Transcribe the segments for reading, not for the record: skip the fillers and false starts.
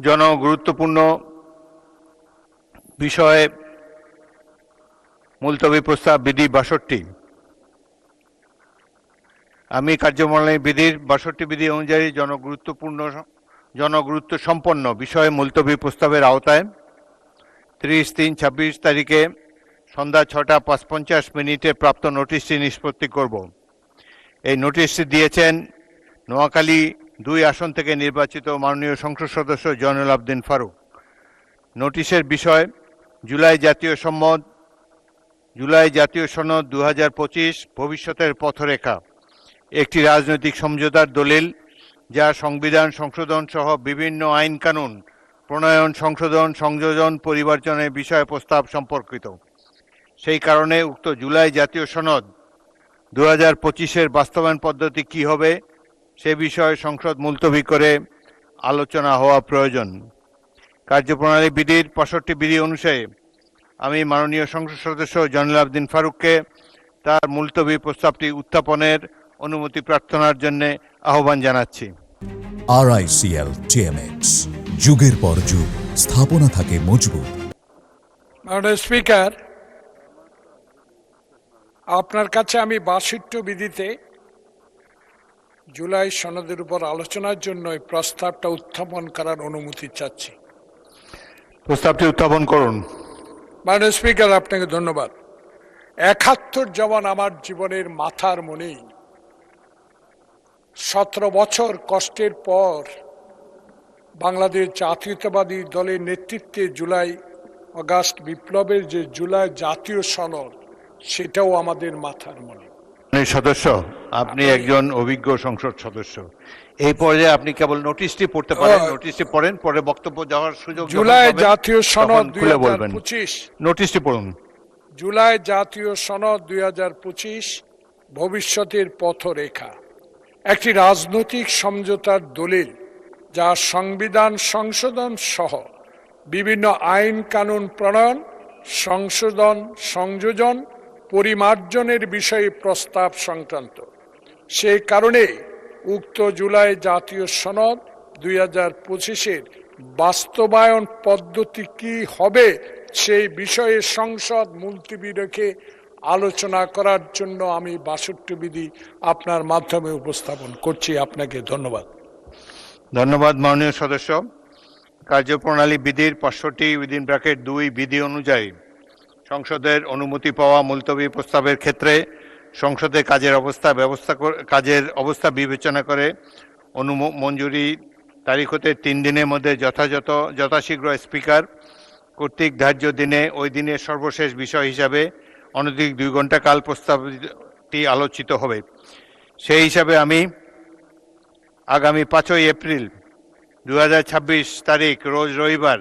জনগুরুত্বপূর্ণ বিষয়ে মুলতবি প্রস্তাব বিধি ৬২। আমি কার্যপ্রণালী বিধির ৬২ বিধি অনুযায়ী জনগুরুত্ব সম্পন্ন বিষয়ে মুলতবি প্রস্তাবের আওতায় ৩০/৩/২৬ তারিখে সন্ধ্যা ৬টা ৫৫ প্রাপ্ত নোটিশটি নিষ্পত্তি করব। এই নোটিশটি দিয়েছেন নোয়াখালী ২ আসন থেকে নির্বাচিত মাননীয় সংসদ সদস্য জয়নুল আবদিন ফারুক। নোটিশের বিষয় জুলাই জাতীয় সনদ ২০২৫ ভবিষ্যতের পথরেখা, একটি রাজনৈতিক সমঝোতার দলিল যা সংবিধান সংশোধন সহ বিভিন্ন আইন কানুন প্রণয়ন, সংশোধন, সংযোজন, পরিবর্তনের বিষয় প্রস্তাব সম্পর্কিত। সেই কারণে উক্ত জুলাই জাতীয় সনদ ২০২৫-এর বাস্তবায়ন পদ্ধতি কী হবে সে বিষয়ে সংসদ মুলতবি করে আলোচনা হওয়া প্রয়োজন। কার্যপ্রণালী বিধির ৬৫ বিধি অনুসারে আমি মাননীয় সংসদ সদস্য জয়নুল আবদিন ফারুককে তার মুলতবি প্রস্তাবটি উত্থাপনের অনুমতি প্রার্থনার জন্য আহ্বান জানাচ্ছি। RICL TMX, যুগের পর যুগ স্থাপনা থাকে মজবুত। মাননীয় স্পিকার, আপনার কাছে আমি ৬২ বিধিতে জুলাই সনদের উপর আলোচনার জন্য এই প্রস্তাবটা উত্থাপন করার অনুমতি চাচ্ছি। প্রস্তাবটি উত্থাপন করুন। মাননীয় স্পিকার, আপনাকে ধন্যবাদ। ৭১ যেমন আমার জীবনের মাথার মনেই, ১৭ বছর কষ্টের পর বাংলাদেশ জাতীয়তাবাদী দলের নেতৃত্বে জুলাই অগাস্ট বিপ্লবের যে জুলাই জাতীয় সনদ, সেটাও আমাদের মাথার মনে। সদস্য, আপনি একজন অভিজ্ঞ সংসদ সদস্য, এই পর্যায়ে আপনি কেবল নোটিশটি পড়তে পারেন। নোটিশটি পড়েন, পরে বক্তব্য দেওয়ার সুযোগ। জুলাই জাতীয় সনদ ২০২৫, নোটিশটি পড়ুন। জুলাই জাতীয় সনদ ২০২৫ ভবিষ্যতের পথরেখা, একটি রাজনৈতিক সমঝোতার দলিল যা সংবিধান সংশোধন সহ বিভিন্ন আইন কানুন প্রণয়ন, সংশোধন, সংযোজন, পরিমার্জনের বিষয়ে প্রস্তাব সংক্রান্ত। সেই কারণে উক্ত জুলাই জাতীয় সনদ ২০২৫-এর বাস্তবায়ন পদ্ধতি কি হবে সেই বিষয়ে সংসদ মুলতবি রেখে আলোচনা করার জন্য আমি ৬২ বিধি আপনার মাধ্যমে উপস্থাপন করছি। আপনাকে ধন্যবাদ। ধন্যবাদ মাননীয় সদস্য। কার্যপ্রণালী বিধির ৬৫(২) বিধি অনুযায়ী সংসদের অনুমতি পাওয়া মুলতবি প্রস্তাবের ক্ষেত্রে সংসদে কাজের অবস্থা বিবেচনা করে মঞ্জুরি তারিখ হতে ৩ দিনের মধ্যে যথাশীঘ্র স্পিকার কর্তৃক ধার্য দিনে ওই দিনের সর্বশেষ বিষয় হিসাবে অনধিক ২ ঘণ্টা কাল প্রস্তাবটি আলোচিত হবে। সেই হিসাবে আমি আগামী ৫ই এপ্রিল ২০২৬ তারিখ রোজ রবিবার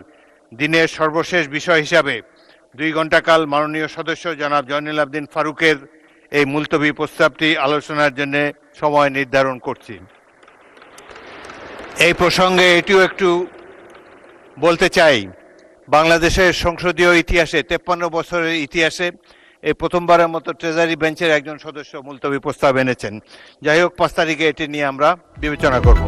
দিনের সর্বশেষ বিষয় হিসাবে ২ ঘণ্টা কাল মাননীয় সদস্য জনাব জয়নুল আবদিন ফারুকের এই মুলতবি প্রস্তাবটি আলোচনার জন্য সময় নির্ধারণ করছি। এই প্রসঙ্গে এটিও একটু বলতে চাই, বাংলাদেশের সংসদীয় ইতিহাসে ৫৩ বছরের ইতিহাসে এই প্রথমবারের মতো ট্রেজারি বেঞ্চের একজন সদস্য মুলতবি প্রস্তাব এনেছেন। যাই হোক, ৫ তারিখে এটি নিয়ে আমরা বিবেচনা করব।